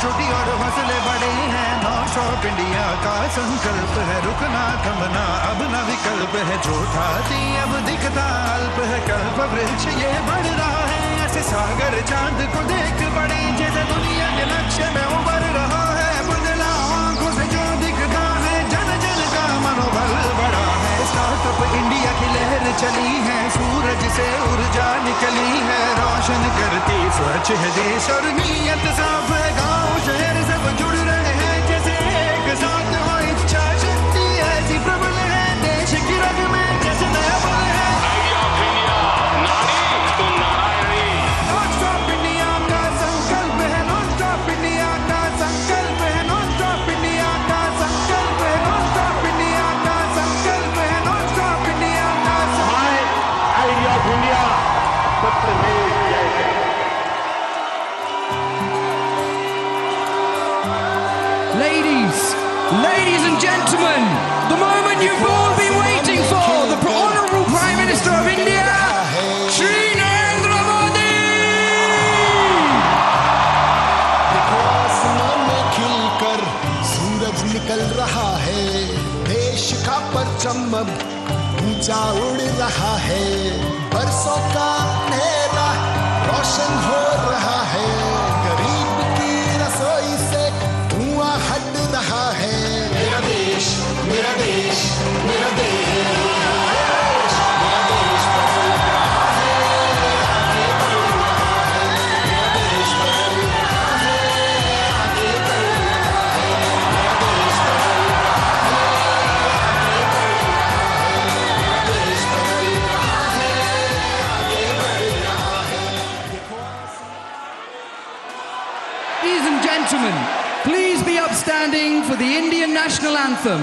छोटी और हौसले बड़े हैं। नॉर्थ ऑफ इंडिया का संकल्प है, रुकना थमना अब न विकल्प है। जो था ती अब दिखता अल्प है, कल्प वृक्ष ये बढ़ रहा है। ऐसे सागर चांद को देख बड़े, जैसे दुनिया के नक्शे में उभर रहा है। बदला आंखों से जो दिखता है, जन जन का मनोबल बढ़ा है। स्टार्टअप इंडिया की लहर चली है, सूरज से ऊर्जा निकली है। रोशन करती स्वच्छ है देश और नीयत साफ है। गांव शहर सब जुड़ रहे हैं, जैसे एक साथ हो इच्छा शक्ति ऐसी प्रबल है। देश की रग में जैसे नया बल है। नारी तो नारायणी। नॉन स्टॉप इंडिया का संकल्प है, नॉन स्टॉप इंडिया का संकल्प है, नॉन स्टॉप इंडिया का संकल्प है, नॉन स्टॉप इंडिया का संकल्प है, नॉन स्टॉप इंडिया का आइडिया ऑफ इंडिया सत्यमेव जयते। Ladies and gentlemen, the moment you've all been waiting for, the Honourable Prime Minister of India, Shri Narendra Modi! देखो आसमान में खिलकर सूरज निकल रहा है, देश का परचम अब ऊंचा उड़ रहा है। बरसों का अंधेरा रोशन हो रहा है, गरीब की रसोई से धुआं हट रहा है। मेरा देश, मेरा देश, मेरा देश, मेरा देश बदल रहा है, आगे बढ़ रहा है। मेरा देश बदल रहा है, आगे बढ़ रहा है। मेरा देश बदल रहा है, आगे बढ़ रहा है। मेरा देश बदल रहा है, आगे बढ़ रहा है। Ladies and gentlemen, please be upstanding for the Indian National Anthem.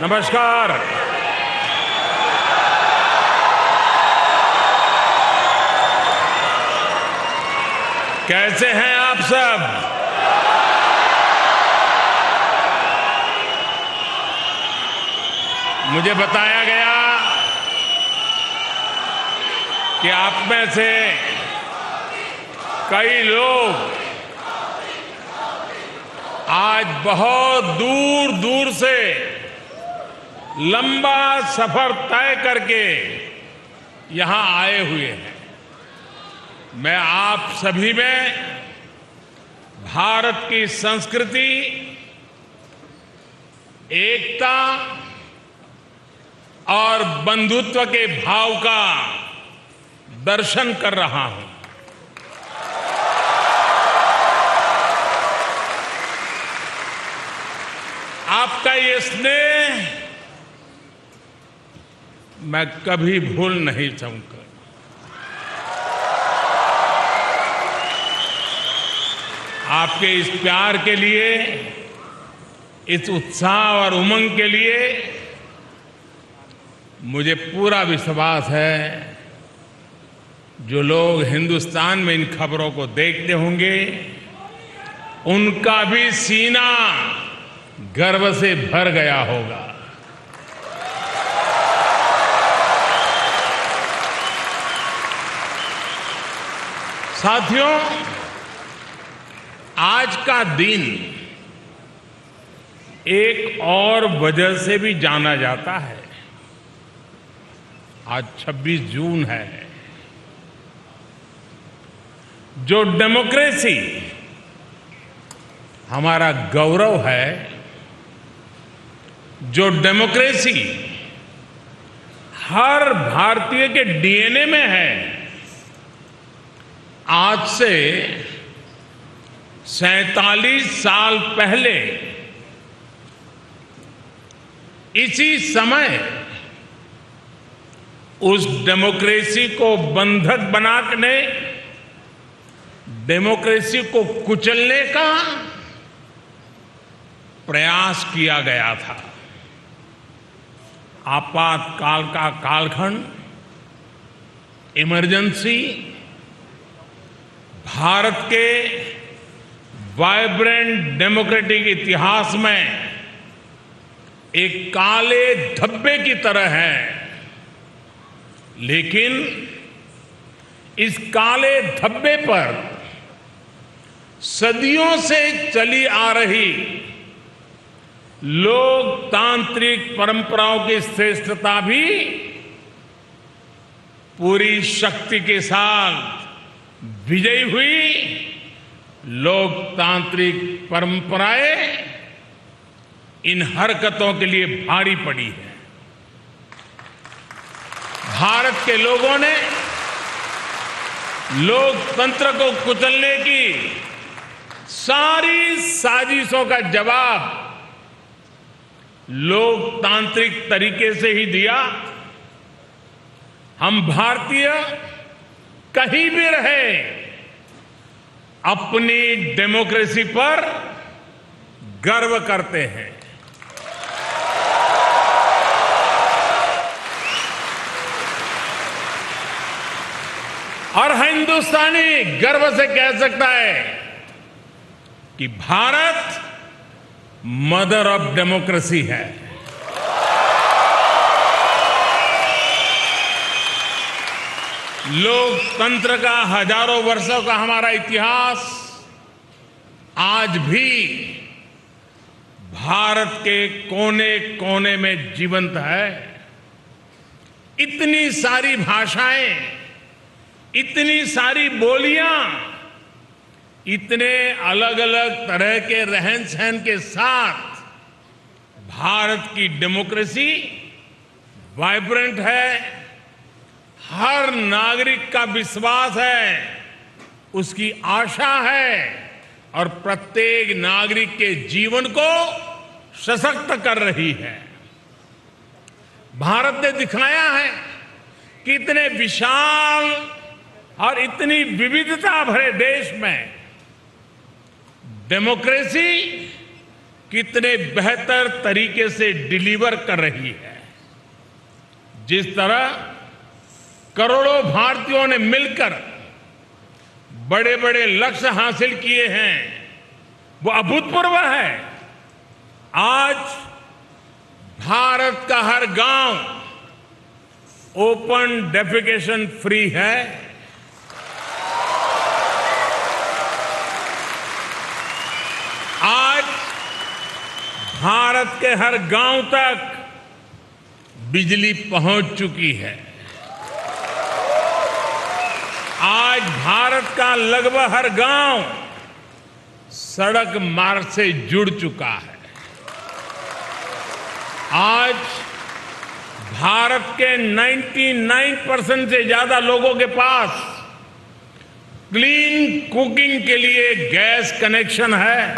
नमस्कार। कैसे हैं आप सब? मुझे बताया गया कि आप में से कई लोग आज बहुत दूर दूर से लंबा सफर तय करके यहां आए हुए हैं। मैं आप सभी में भारत की संस्कृति, एकता और बंधुत्व के भाव का दर्शन कर रहा हूं। आपका ये स्नेह मैं कभी भूल नहीं सकूंगा। आपके इस प्यार के लिए, इस उत्साह और उमंग के लिए मुझे पूरा विश्वास है जो लोग हिंदुस्तान में इन खबरों को देखते होंगे उनका भी सीना गर्व से भर गया होगा। साथियों, आज का दिन एक और वजह से भी जाना जाता है। आज 26 जून है। जो डेमोक्रेसी हमारा गौरव है, जो डेमोक्रेसी हर भारतीय के डीएनए में है, आज से 47 साल पहले इसी समय उस डेमोक्रेसी को बंधक बनाने, डेमोक्रेसी को कुचलने का प्रयास किया गया था। आपातकाल का कालखंड, इमरजेंसी, भारत के वाइब्रेंट डेमोक्रेटिक इतिहास में एक काले धब्बे की तरह है। लेकिन इस काले धब्बे पर सदियों से चली आ रही लोकतांत्रिक परंपराओं की श्रेष्ठता भी पूरी शक्ति के साथ विजयी हुई। लोकतांत्रिक परंपराएं इन हरकतों के लिए भारी पड़ी है। भारत के लोगों ने लोकतंत्र को कुचलने की सारी साजिशों का जवाब लोकतांत्रिक तरीके से ही दिया। हम भारतीय कहीं भी रहे, अपनी डेमोक्रेसी पर गर्व करते हैं। और हिंदुस्तानी गर्व से कह सकता है कि भारत मदर ऑफ डेमोक्रेसी है। लोकतंत्र का हजारों वर्षों का हमारा इतिहास आज भी भारत के कोने कोने में जीवंत है। इतनी सारी भाषाएं, इतनी सारी बोलियां, इतने अलग अलग तरह के रहन सहन के साथ भारत की डेमोक्रेसी वाइब्रेंट है। हर नागरिक का विश्वास है, उसकी आशा है और प्रत्येक नागरिक के जीवन को सशक्त कर रही है। भारत ने दिखाया है कि इतने विशाल और इतनी विविधता भरे देश में डेमोक्रेसी कितने बेहतर तरीके से डिलीवर कर रही है। जिस तरह करोड़ों भारतीयों ने मिलकर बड़े बड़े लक्ष्य हासिल किए हैं, वो अभूतपूर्व है। आज भारत का हर गांव ओपन डेफिकेशन फ्री है। आज भारत के हर गांव तक बिजली पहुंच चुकी है। आज भारत का लगभग हर गांव सड़क मार्ग से जुड़ चुका है। आज भारत के 99% से ज्यादा लोगों के पास क्लीन कुकिंग के लिए गैस कनेक्शन है।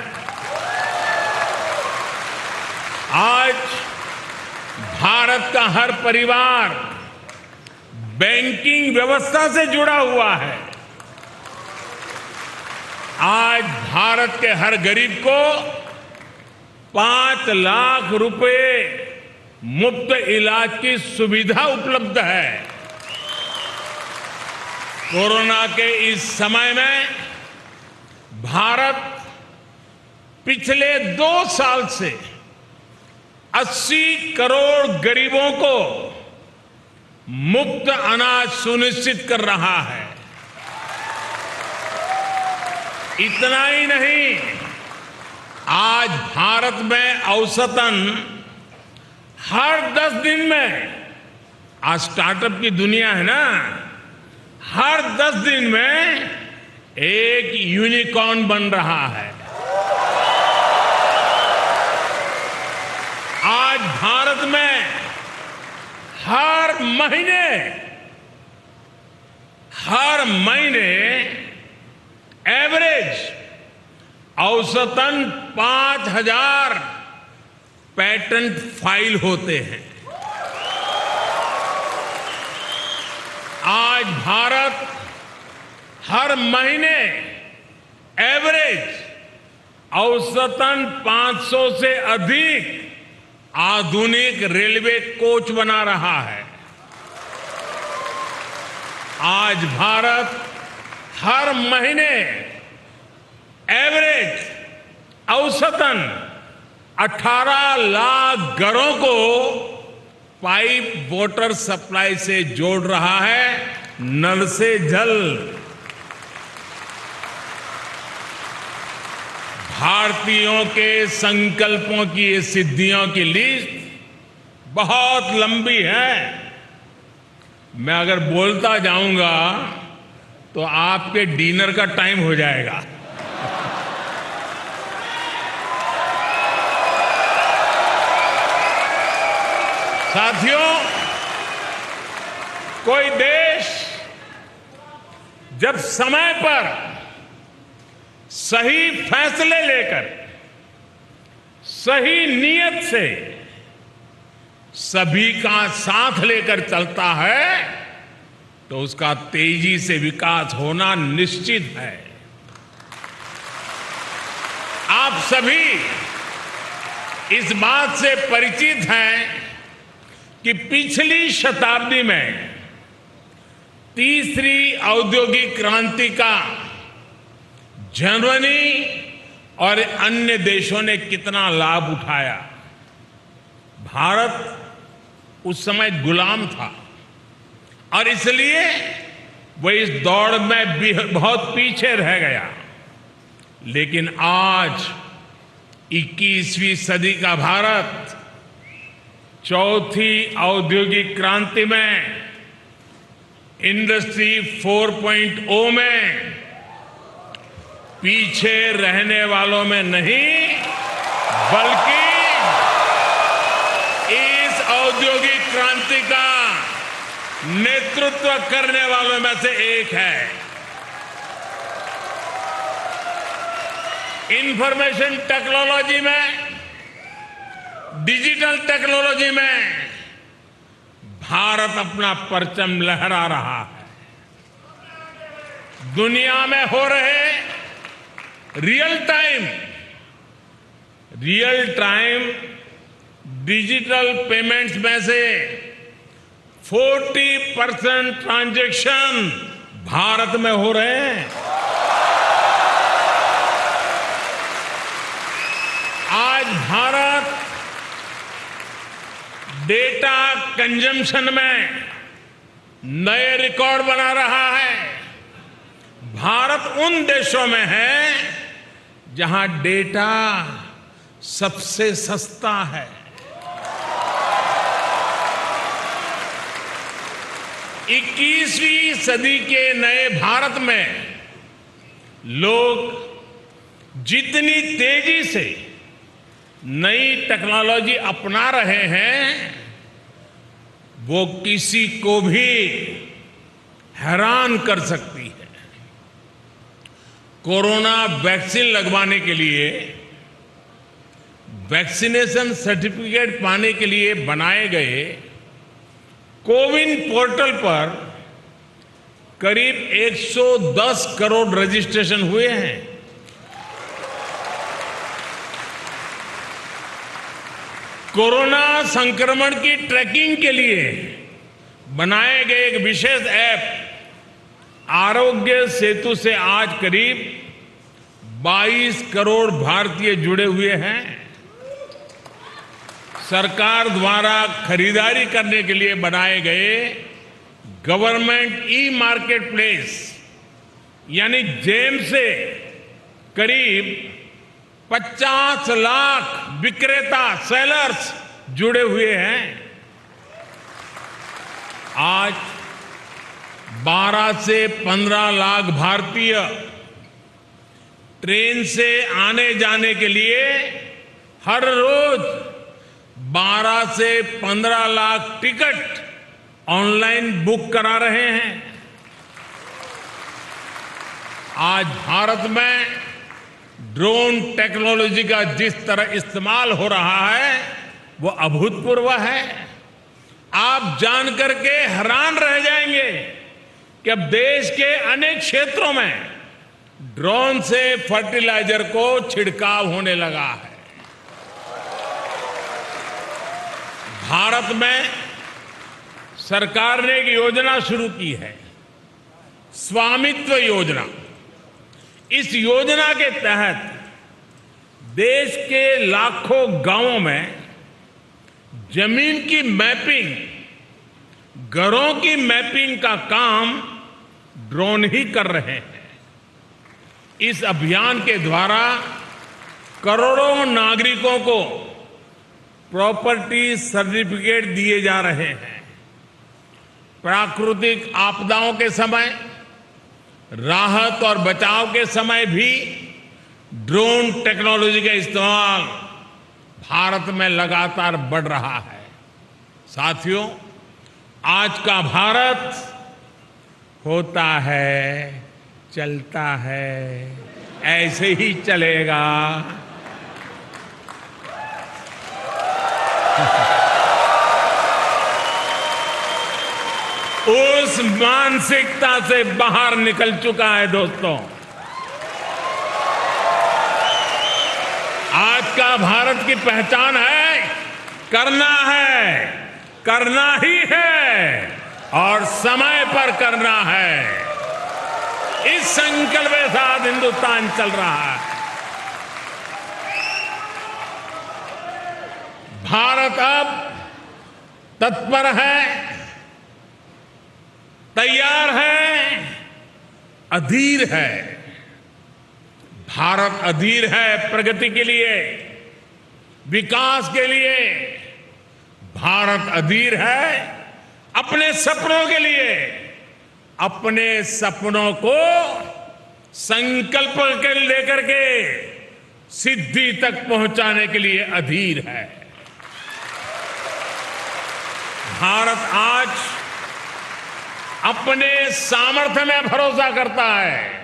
आज भारत का हर परिवार बैंकिंग व्यवस्था से जुड़ा हुआ है। आज भारत के हर गरीब को 5 लाख रुपए मुफ्त इलाज की सुविधा उपलब्ध है। कोरोना के इस समय में भारत पिछले 2 साल से 80 करोड़ गरीबों को मुफ्त अनाज सुनिश्चित कर रहा है। इतना ही नहीं, आज भारत में औसतन हर 10 दिन में, आज स्टार्टअप की दुनिया है ना, हर 10 दिन में एक यूनिकॉर्न बन रहा है। आज भारत में हर महीने एवरेज औसतन 5,000 पेटेंट फाइल होते हैं। आज भारत हर महीने एवरेज औसतन 500 से अधिक आधुनिक रेलवे कोच बना रहा है। आज भारत हर महीने एवरेज औसतन 18 लाख घरों को पाइप वाटर सप्लाई से जोड़ रहा है, नल से जल। भारतीयों के संकल्पों की ये सिद्धियों की लिस्ट बहुत लंबी है। मैं अगर बोलता जाऊंगा तो आपके डिनर का टाइम हो जाएगा। साथियों, कोई देश जब समय पर सही फैसले लेकर सही नीयत से सभी का साथ लेकर चलता है तो उसका तेजी से विकास होना निश्चित है। आप सभी इस बात से परिचित हैं कि पिछली शताब्दी में तीसरी औद्योगिक क्रांति का जर्मनी और अन्य देशों ने कितना लाभ उठाया। भारत उस समय गुलाम था और इसलिए वो इस दौड़ में भी बहुत पीछे रह गया। लेकिन आज 21वीं सदी का भारत चौथी औद्योगिक क्रांति में इंडस्ट्री 4.0 में पीछे रहने वालों में नहीं बल्कि इस औद्योगिक क्रांति का नेतृत्व करने वालों में से एक है। इंफॉर्मेशन टेक्नोलॉजी में, डिजिटल टेक्नोलॉजी में भारत अपना परचम लहरा रहा है। दुनिया में हो रहे रियल टाइम डिजिटल पेमेंट्स में से 40% ट्रांजैक्शन भारत में हो रहे हैं। आज भारत डेटा कंजम्पशन में नए रिकॉर्ड बना रहा है। भारत उन देशों में है जहां डेटा सबसे सस्ता है। 21वीं सदी के नए भारत में लोग जितनी तेजी से नई टेक्नोलॉजी अपना रहे हैं वो किसी को भी हैरान कर सकती है। कोरोना वैक्सीन लगवाने के लिए वैक्सीनेशन सर्टिफिकेट पाने के लिए बनाए गए कोविन पोर्टल पर करीब 110 करोड़ रजिस्ट्रेशन हुए हैं। कोरोना संक्रमण की ट्रैकिंग के लिए बनाए गए एक विशेष ऐप आरोग्य सेतु से आज करीब 22 करोड़ भारतीय जुड़े हुए हैं। सरकार द्वारा खरीदारी करने के लिए बनाए गए गवर्नमेंट ई मार्केट प्लेस यानी जेम से करीब 50 लाख विक्रेता सेलर्स जुड़े हुए हैं। आज 12 से 15 लाख भारतीय ट्रेन से आने जाने के लिए हर रोज 12 से 15 लाख टिकट ऑनलाइन बुक करा रहे हैं। आज भारत में ड्रोन टेक्नोलॉजी का जिस तरह इस्तेमाल हो रहा है वो अभूतपूर्व है। आप जानकर के हैरान रह जाएंगे कि अब देश के अनेक क्षेत्रों में ड्रोन से फर्टिलाइजर को छिड़काव होने लगा है। भारत में सरकार ने एक योजना शुरू की है, स्वामित्व योजना। इस योजना के तहत देश के लाखों गांवों में जमीन की मैपिंग, घरों की मैपिंग का काम ड्रोन ही कर रहे हैं। इस अभियान के द्वारा करोड़ों नागरिकों को प्रॉपर्टी सर्टिफिकेट दिए जा रहे हैं। प्राकृतिक आपदाओं के समय, राहत और बचाव के समय भी ड्रोन टेक्नोलॉजी का इस्तेमाल भारत में लगातार बढ़ रहा है। साथियों, आज का भारत होता है, चलता है, ऐसे ही चलेगा। उस मानसिकता से बाहर निकल चुका है दोस्तों। आज का भारत की पहचान है, करना ही है और समय पर करना है। इस संकल्प के साथ हिंदुस्तान चल रहा है। भारत अब तत्पर है, तैयार है, अधीर है। भारत अधीर है प्रगति के लिए, विकास के लिए। भारत अधीर है अपने सपनों के लिए, अपने सपनों को संकल्प के लेकर के सिद्धि तक पहुंचाने के लिए अधीर है। भारत आज अपने सामर्थ्य में भरोसा करता है,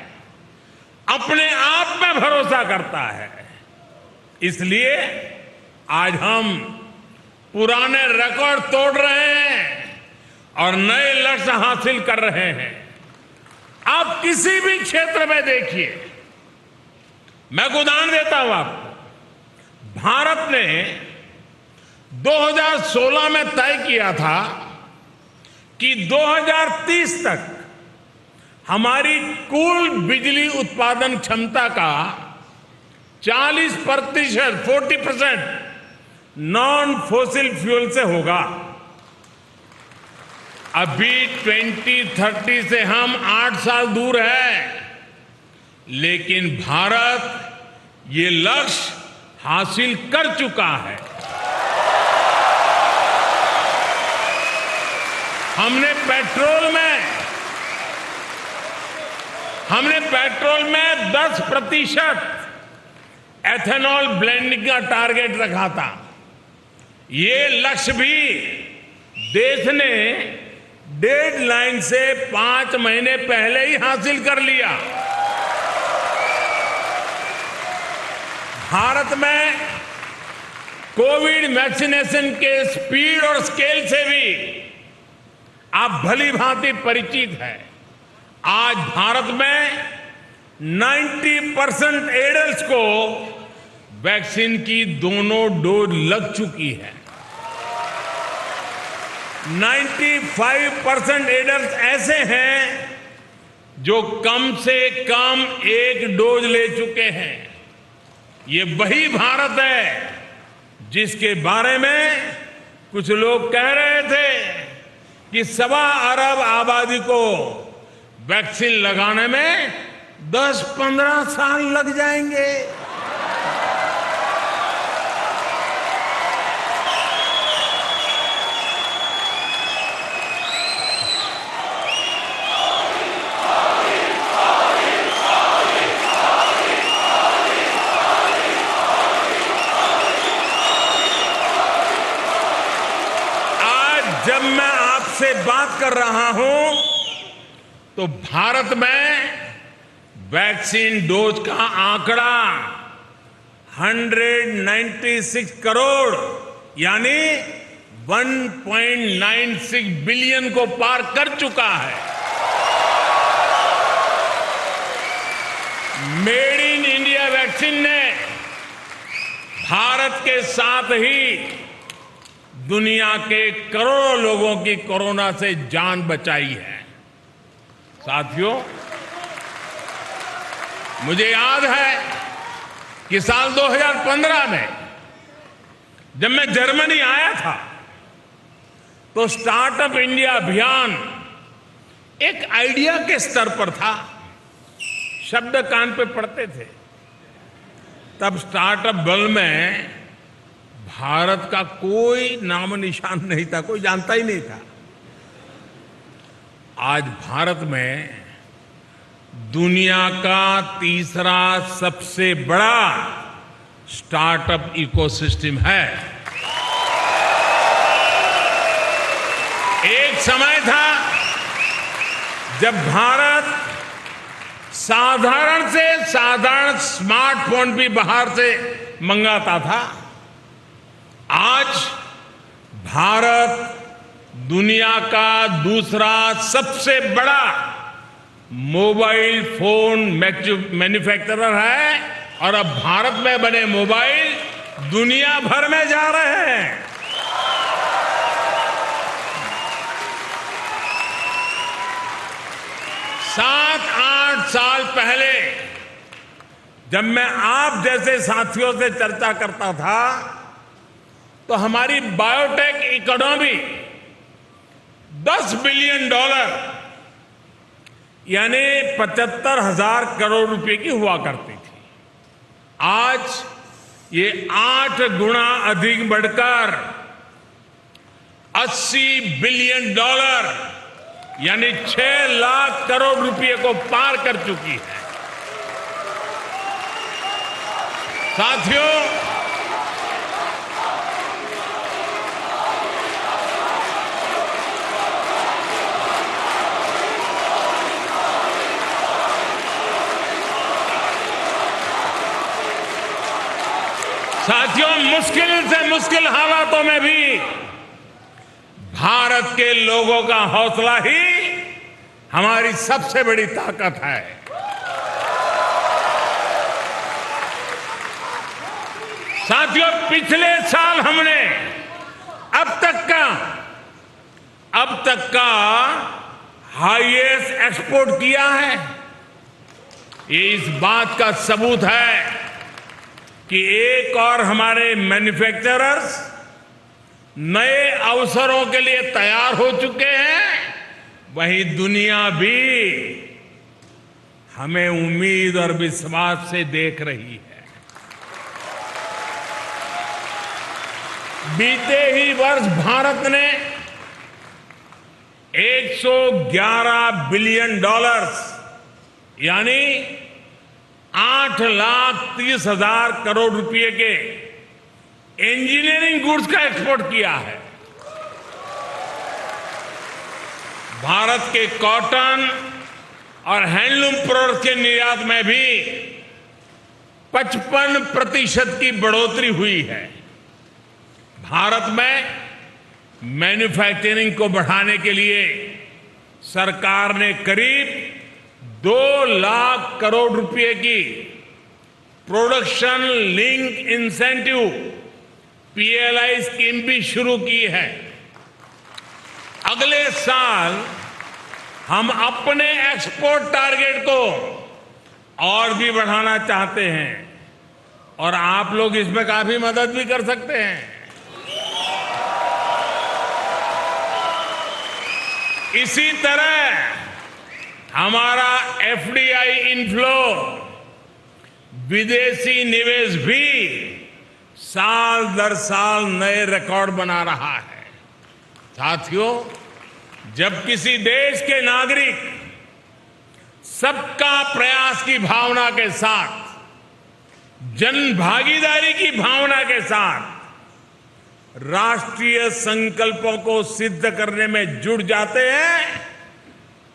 अपने आप में भरोसा करता है। इसलिए आज हम पुराने रिकॉर्ड तोड़ रहे हैं और नए लक्ष्य हासिल कर रहे हैं। आप किसी भी क्षेत्र में देखिए, मैं एक उदाहरण देता हूं आपको। भारत ने 2016 में तय किया था कि 2030 तक हमारी कुल बिजली उत्पादन क्षमता का 40%, 40% नॉन फोसिल फ्यूल से होगा। अभी 2030 से हम 8 साल दूर हैं, लेकिन भारत ये लक्ष्य हासिल कर चुका है। हमने पेट्रोल में 10% एथेनॉल ब्लेंडिंग का टारगेट रखा था। ये लक्ष्य भी देश ने डेडलाइन से 5 महीने पहले ही हासिल कर लिया। भारत में कोविड वैक्सीनेशन के स्पीड और स्केल से भी आप भली भांति परिचित हैं। आज भारत में 90% एडल्ट्स को वैक्सीन की दोनों डोज लग चुकी है। 95% एडल्ट्स ऐसे हैं जो कम से कम 1 डोज ले चुके हैं। ये वही भारत है जिसके बारे में कुछ लोग कह रहे थे कि 1.25 अरब आबादी को वैक्सीन लगाने में 10-15 साल लग जाएंगे। जब मैं आपसे बात कर रहा हूं तो भारत में वैक्सीन डोज का आंकड़ा 196 करोड़ यानी 1.96 बिलियन को पार कर चुका है। मेड इन इंडिया वैक्सीन ने भारत के साथ ही दुनिया के करोड़ों लोगों की कोरोना से जान बचाई है। साथियों, मुझे याद है कि साल 2015 में जब मैं जर्मनी आया था तो स्टार्टअप इंडिया अभियान एक आइडिया के स्तर पर था, शब्द कान पे पड़ते थे। तब स्टार्टअप वर्ल्ड में भारत का कोई नाम निशान नहीं था, कोई जानता ही नहीं था। आज भारत में दुनिया का तीसरा सबसे बड़ा स्टार्टअप इकोसिस्टम है। एक समय था जब भारत साधारण से साधारण स्मार्टफोन भी बाहर से मंगाता था। आज भारत दुनिया का दूसरा सबसे बड़ा मोबाइल फोन मैन्युफैक्चरर है और अब भारत में बने मोबाइल दुनिया भर में जा रहे हैं। सात आठ साल पहले जब मैं आप जैसे साथियों से चर्चा करता था तो हमारी बायोटेक इकोनॉमी $10 बिलियन यानी 75,000 करोड़ रुपए की हुआ करती थी। आज ये 8 गुना अधिक बढ़कर $80 बिलियन यानी 6 लाख करोड़ रुपए को पार कर चुकी है। साथियों, मुश्किल से मुश्किल हालातों में भी भारत के लोगों का हौसला ही हमारी सबसे बड़ी ताकत है। साथियों, पिछले साल हमने अब तक का हाईएस्ट एक्सपोर्ट किया है। ये इस बात का सबूत है कि एक और हमारे मैन्युफैक्चरर्स नए अवसरों के लिए तैयार हो चुके हैं, वहीं दुनिया भी हमें उम्मीद और विश्वास से देख रही है। बीते ही वर्ष भारत ने $111 बिलियन यानी 8,30,000 करोड़ रुपए के इंजीनियरिंग गुड्स का एक्सपोर्ट किया है। भारत के कॉटन और हैंडलूम प्रोडक्ट्स के निर्यात में भी 55% की बढ़ोतरी हुई है। भारत में मैन्युफैक्चरिंग को बढ़ाने के लिए सरकार ने करीब 2 लाख करोड़ रुपए की production link incentive PLI scheme भी शुरू की है। अगले साल हम अपने एक्सपोर्ट टारगेट को और भी बढ़ाना चाहते हैं और आप लोग इसमें काफी मदद भी कर सकते हैं। इसी तरह हमारा एफडीआई इनफ्लो, विदेशी निवेश भी साल दर साल नए रिकॉर्ड बना रहा है। साथियों, जब किसी देश के नागरिक सबका प्रयास की भावना के साथ, जन भागीदारी की भावना के साथ राष्ट्रीय संकल्पों को सिद्ध करने में जुट जाते हैं,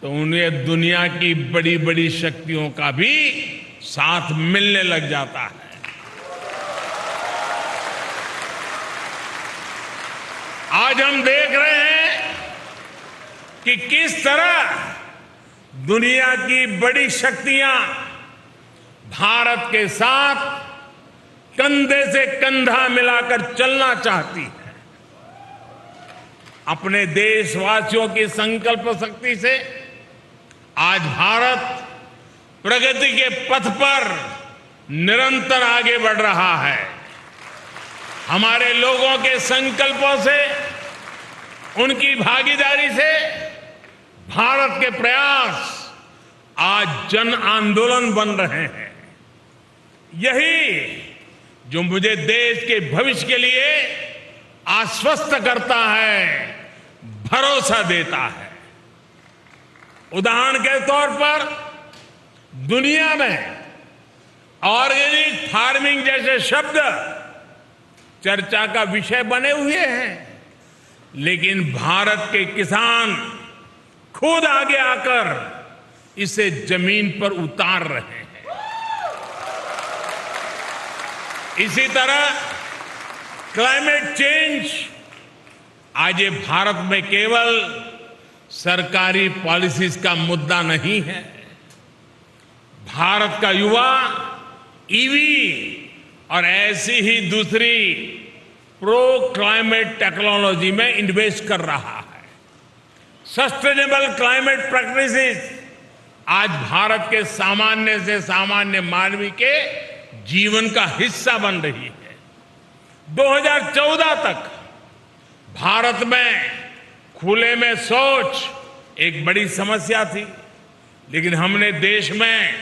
तो उन्हें दुनिया की बड़ी बड़ी शक्तियों का भी साथ मिलने लग जाता है। आज हम देख रहे हैं कि किस तरह दुनिया की बड़ी शक्तियां भारत के साथ कंधे से कंधा मिलाकर चलना चाहती है। अपने देशवासियों की संकल्प शक्ति से आज भारत प्रगति के पथ पर निरंतर आगे बढ़ रहा है। हमारे लोगों के संकल्पों से, उनकी भागीदारी से भारत के प्रयास आज जन आंदोलन बन रहे हैं। यही जो मुझे देश के भविष्य के लिए आश्वस्त करता है, भरोसा देता है। उदाहरण के तौर पर दुनिया में ऑर्गेनिक फार्मिंग जैसे शब्द चर्चा का विषय बने हुए हैं, लेकिन भारत के किसान खुद आगे आकर इसे जमीन पर उतार रहे हैं। इसी तरह क्लाइमेट चेंज आज ये भारत में केवल सरकारी पॉलिसीज का मुद्दा नहीं है। भारत का युवा ईवी और ऐसी ही दूसरी प्रो क्लाइमेट टेक्नोलॉजी में इन्वेस्ट कर रहा है। सस्टेनेबल क्लाइमेट प्रैक्टिसेस आज भारत के सामान्य से सामान्य मानवी के जीवन का हिस्सा बन रही है। 2014 तक भारत में खुले में शौच एक बड़ी समस्या थी, लेकिन हमने देश में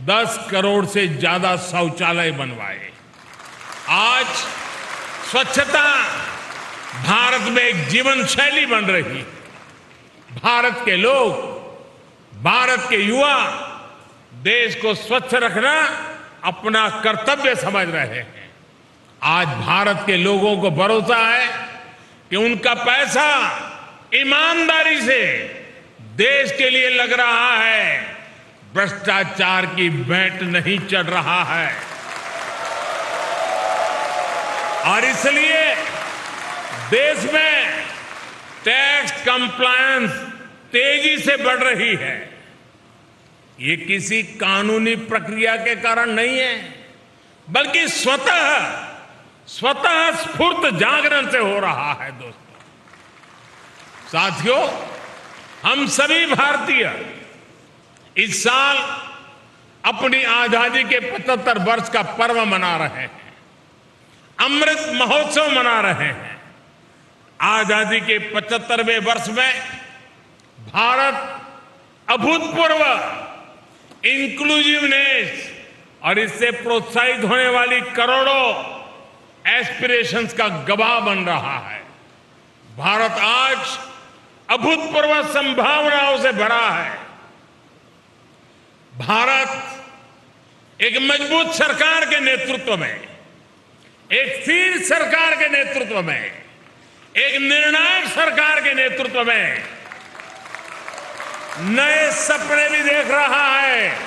10 करोड़ से ज्यादा शौचालय बनवाए। आज स्वच्छता भारत में एक जीवन शैली बन रही है। भारत के लोग, भारत के युवा देश को स्वच्छ रखना अपना कर्तव्य समझ रहे हैं। आज भारत के लोगों को भरोसा है कि उनका पैसा ईमानदारी से देश के लिए लग रहा है, भ्रष्टाचार की भेंट नहीं चढ़ रहा है। और इसलिए देश में टैक्स कंप्लायंस तेजी से बढ़ रही है। ये किसी कानूनी प्रक्रिया के कारण नहीं है, बल्कि स्वतः स्फूर्त जागरण से हो रहा है। दोस्तों, साथियों, हम सभी भारतीय इस साल अपनी आजादी के 75 वर्ष का पर्व मना रहे हैं, अमृत महोत्सव मना रहे हैं। आजादी के 75वें वर्ष में भारत अभूतपूर्व इंक्लूसिवनेस और इससे प्रोत्साहित होने वाली करोड़ों एस्पिरेशंस का गवाह बन रहा है। भारत आज अभूतपूर्व संभावनाओं से भरा है। भारत एक मजबूत सरकार के नेतृत्व में, एक स्थिर सरकार के नेतृत्व में, एक निर्णायक सरकार के नेतृत्व में नए सपने भी देख रहा है,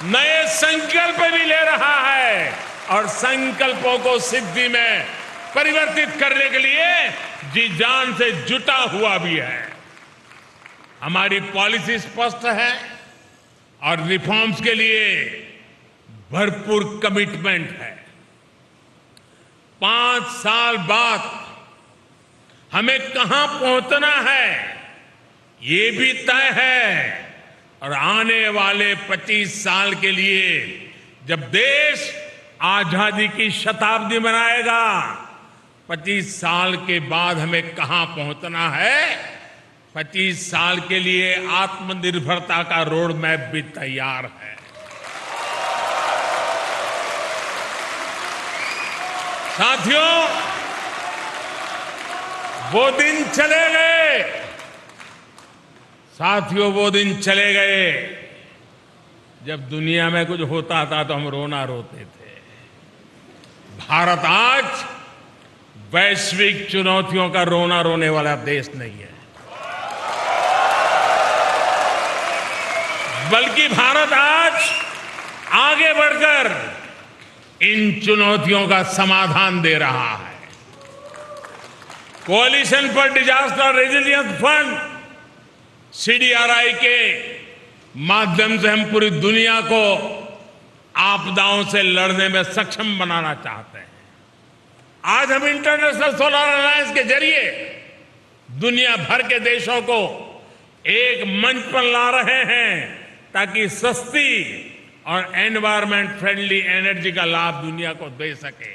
नए संकल्प भी ले रहा है और संकल्पों को सिद्धि में परिवर्तित करने के लिए जी जान से जुटा हुआ भी है। हमारी पॉलिसी स्पष्ट है और रिफॉर्म्स के लिए भरपूर कमिटमेंट है। 5 साल बाद हमें कहां पहुंचना है ये भी तय है, और आने वाले 25 साल के लिए जब देश आजादी की शताब्दी मनाएगा, 25 साल के बाद हमें कहां पहुंचना है 25 साल के लिए आत्मनिर्भरता का रोड मैप भी तैयार है। साथियों, वो दिन चले गए। साथियों, वो दिन चले गए जब दुनिया में कुछ होता था तो हम रोना रोते थे। भारत आज वैश्विक चुनौतियों का रोना रोने वाला देश नहीं है, बल्कि भारत आज आगे बढ़कर इन चुनौतियों का समाधान दे रहा है। Coalition for disaster resilience fund CDRI के माध्यम से हम पूरी दुनिया को आपदाओं से लड़ने में सक्षम बनाना चाहते हैं। आज हम इंटरनेशनल सोलर अलायंस के जरिए दुनिया भर के देशों को एक मंच पर ला रहे हैं ताकि सस्ती और एनवायरमेंट फ्रेंडली एनर्जी का लाभ दुनिया को दे सके।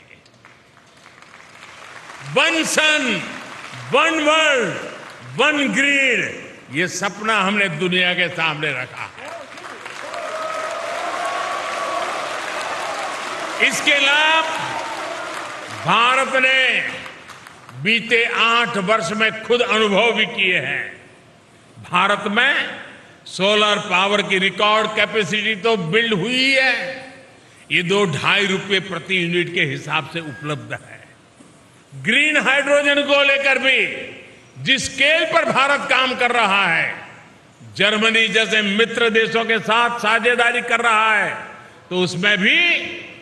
वन सन, वन वर्ल्ड, वन ग्रिड, ये सपना हमने दुनिया के सामने रखा है। इसके लाभ भारत ने बीते 8 वर्ष में खुद अनुभव भी किए हैं। भारत में सोलर पावर की रिकॉर्ड कैपेसिटी तो बिल्ड हुई है। ये 2-2.5 रुपए प्रति यूनिट के हिसाब से उपलब्ध है। ग्रीन हाइड्रोजन को लेकर भी जिस स्केल पर भारत काम कर रहा है, जर्मनी जैसे मित्र देशों के साथ साझेदारी कर रहा है, तो उसमें भी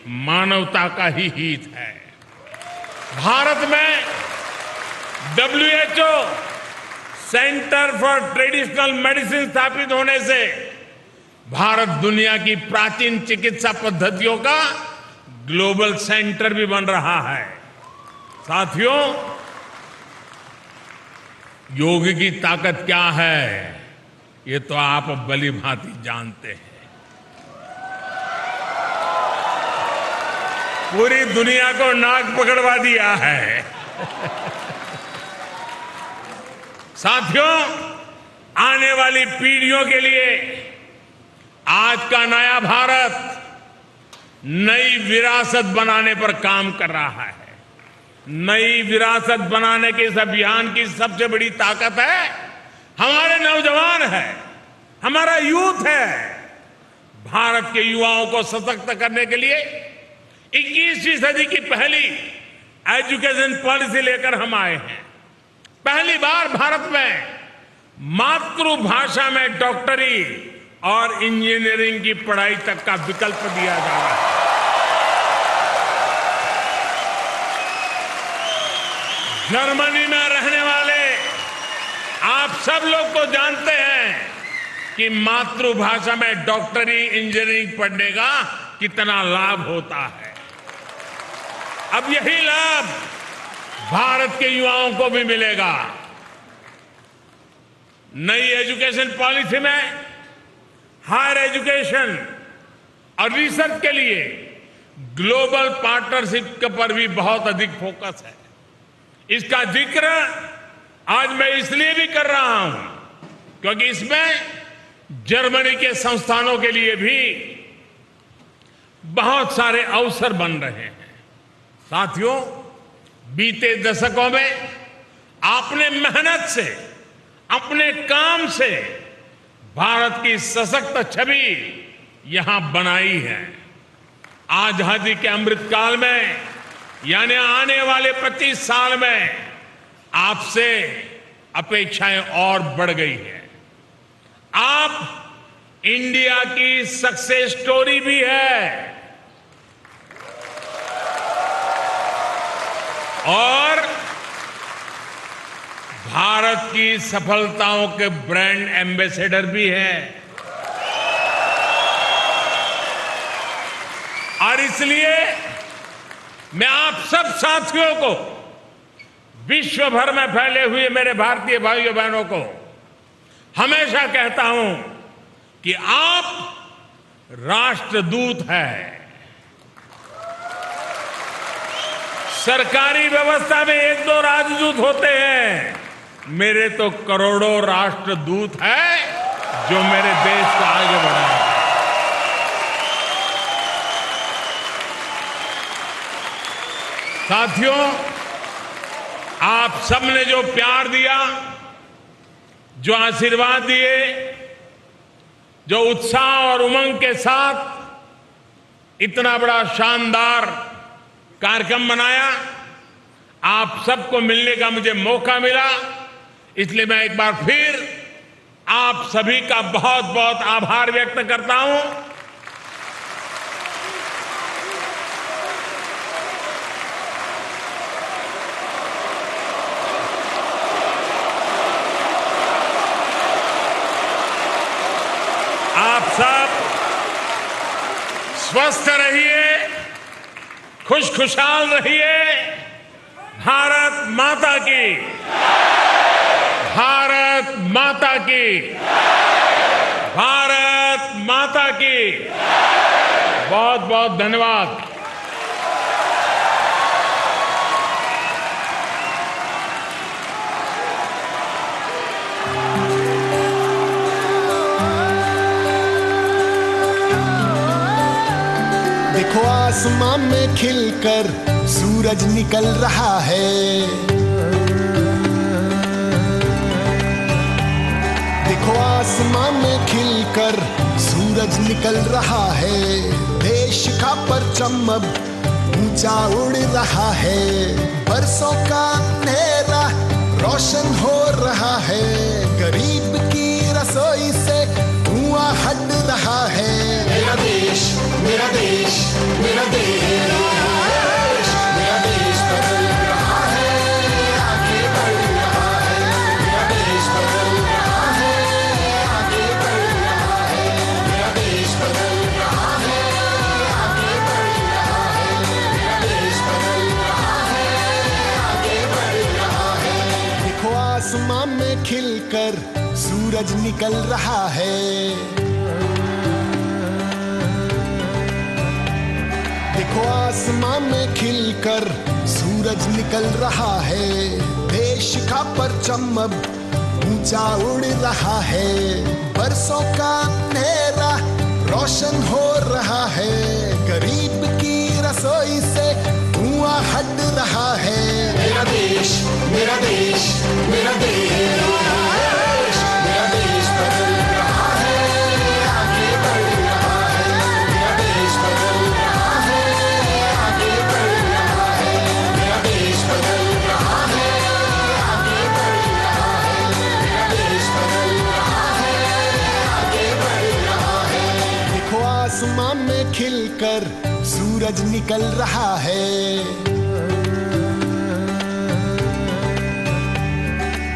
मानवता का ही हित है। भारत में WHO centre for traditional medicine स्थापित होने से भारत दुनिया की प्राचीन चिकित्सा पद्धतियों का ग्लोबल सेंटर भी बन रहा है। साथियों, योग की ताकत क्या है, ये तो आप भली भांति जानते हैं। पूरी दुनिया को नाक पकड़वा दिया है। साथियों, आने वाली पीढ़ियों के लिए आज का नया भारत नई विरासत बनाने पर काम कर रहा है। नई विरासत बनाने के इस अभियान की सबसे बड़ी ताकत है हमारे नौजवान है, हमारा यूथ है। भारत के युवाओं को सशक्त करने के लिए 21वीं सदी की पहली एजुकेशन पॉलिसी लेकर हम आए हैं। पहली बार भारत में मातृभाषा में डॉक्टरी और इंजीनियरिंग की पढ़ाई तक का विकल्प दिया जा रहा है। जर्मनी में रहने वाले आप सब लोग तो जानते हैं कि मातृभाषा में डॉक्टरी इंजीनियरिंग पढ़ने का कितना लाभ होता है। अब यही लाभ भारत के युवाओं को भी मिलेगा। नई एजुकेशन पॉलिसी में हायर एजुकेशन और रिसर्च के लिए ग्लोबल पार्टनरशिप पर भी बहुत अधिक फोकस है। इसका जिक्र आज मैं इसलिए भी कर रहा हूं क्योंकि इसमें जर्मनी के संस्थानों के लिए भी बहुत सारे अवसर बन रहे हैं। साथियों, बीते दशकों में आपने मेहनत से, अपने काम से भारत की सशक्त छवि यहां बनाई है। आजादी के अमृतकाल में यानी आने वाले 25 साल में आपसे अपेक्षाएं और बढ़ गई है। आप इंडिया की सक्सेस स्टोरी भी है और भारत की सफलताओं के ब्रांड एम्बेसडर भी है। और इसलिए मैं आप सब साथियों को, विश्व भर में फैले हुए मेरे भारतीय भाइयों बहनों को हमेशा कहता हूं कि आप राष्ट्रदूत हैं। सरकारी व्यवस्था में 1-2 राजदूत होते हैं, मेरे तो करोड़ों राष्ट्रदूत हैं जो मेरे देश को आगे बढ़ाएंगे। साथियों, आप सबने जो प्यार दिया, जो आशीर्वाद दिए, जो उत्साह और उमंग के साथ इतना बड़ा शानदार कार्यक्रम मनाया, आप सबको मिलने का मुझे मौका मिला, इसलिए मैं एक बार फिर आप सभी का बहुत बहुत आभार व्यक्त करता हूं। आप सब स्वस्थ रहिए, खुशखुशाल रहिए। भारत माता की, भारत माता की, भारत माता की। बहुत बहुत धन्यवाद। देखो आसमां में खिलकर सूरज निकल रहा है। देखो आसमां में खिलकर सूरज निकल रहा है। देश का परचम अब ऊंचा उड़ रहा है। बरसों का अंधेरा रोशन हो रहा है। गरीब की रसोई से धुआं हट रहा है। मेरा देश, मेरा देश, मेरा देश, मेरा देश बदल रहा है, आगे बढ़ रहा है। मेरा देश बदल रहा है, आगे बढ़ रहा है। मेरा देश बदल रहा है, आगे बढ़ रहा है। मेरा देश बदल रहा है, आगे बढ़ रहा है। देखो आसमां में खिलकर सूरज निकल रहा है। देखो आसमां में खिलकर सूरज निकल रहा है। देश का परचम अब ऊंचा उड़ रहा है। बरसों का अंधेरा रोशन हो रहा है। गरीब की रसोई से धुआं हट रहा है। मेरा देश, मेरा देश, मेरा देश, मेरा देश बदल रहा है, आगे बढ़ रहा है। मेरा देश बदल रहा है, आगे बढ़ रहा है। मेरा देश बदल रहा है, आगे बढ़ रहा है। मेरा देश बदल रहा है, आगे बढ़ रहा है। देखो आसमां में खिलकर सूरज निकल रहा है।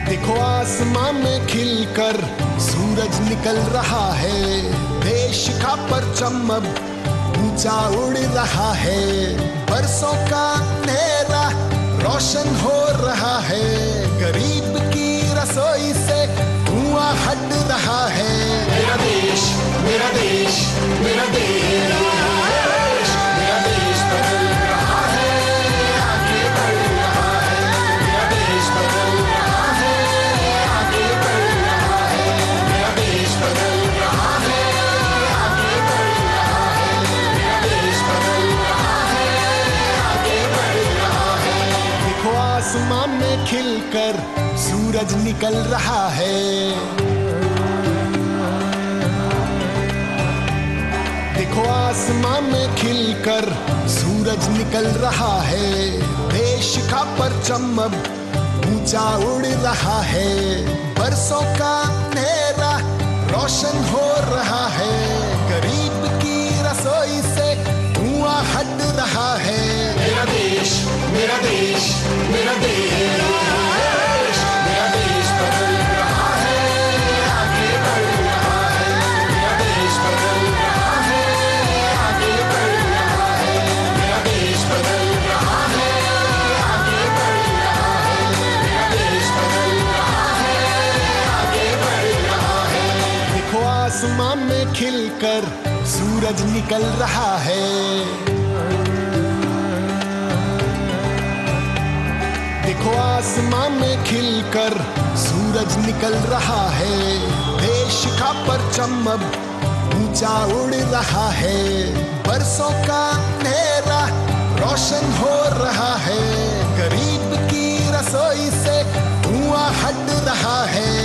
देखो आसमां में खिलकर सूरज निकल रहा है। देश का परचम अब ऊंचा उड़ रहा है। बरसों का अंधेरा रोशन हो रहा है। गरीब की रसोई से धुआं हट रहा है। मेरा देश, मेरा देश, मेरा देश, मेरा देश बदल रहा है, आगे बढ़ रहा है। मेरा देश बदल रहा है, आगे बढ़ रहा है। मेरा देश बदल रहा है, आगे बढ़ रहा है। मेरा देश बदल रहा है, आगे बढ़ रहा है। देखो आसमां में खिलकर सूरज निकल रहा है। देखो आसमां में खिलकर सूरज निकल रहा है। देश का परचम अब ऊंचा उड़ रहा है। बरसों का अंधेरा रोशन हो रहा है। गरीब की रसोई से धुआं हट रहा है। मेरा देश, मेरा देश, मेरा देश, मेरा देश बदल रहा है, आगे बढ़ रहा है। मेरा देश बदल रहा है, आगे बढ़ रहा है। मेरा देश बदल रहा है, आगे बढ़ रहा है। मेरा देश बदल रहा है, आगे बढ़ रहा है। देखो आसमां में खिलकर सूरज निकल रहा है। देखो आसमां में खिलकर सूरज निकल रहा है, देश का परचम अब ऊंचा उड़ रहा है। बरसों का अंधेरा रोशन हो रहा है, गरीब की रसोई से धुआं हट रहा है।